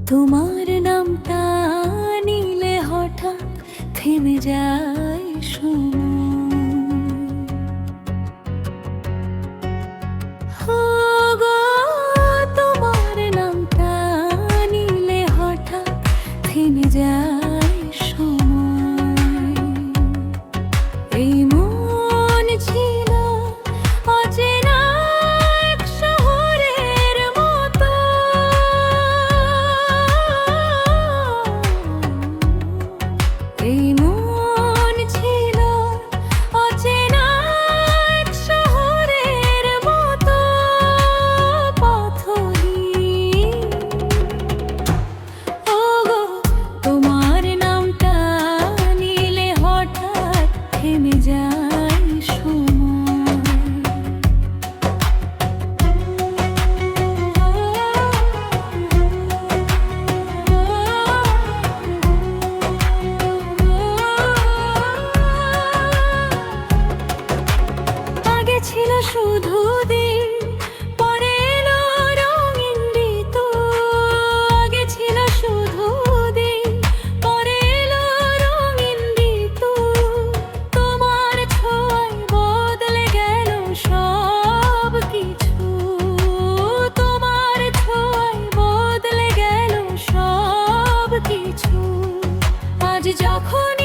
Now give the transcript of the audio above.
তোমার নামটা নিলে হঠাৎ থেমে যায় সময়। ও গো, তোমার নামটা নিলে হঠাৎ থেমে যায় সময়। এই মন ছিল অচেনা এক শহরের মতো, এই মন ছিল অচেনা এক শহরের মতো পথহীন। ও গো, তোমার নামটা নিলে হঠাৎ থেমে যায় সময়। আগে ছিল শুধু দিন, পরে এলো রঙিন ঋতু। আগে ছিল শুধু দিন, পরে এলো রঙিন ঋতু। তোমার ছোঁয়ায় বদলে গেল সব কিছু। তোমার ছোঁয়ায় বদলে গেল সব কিছু। আজ যখন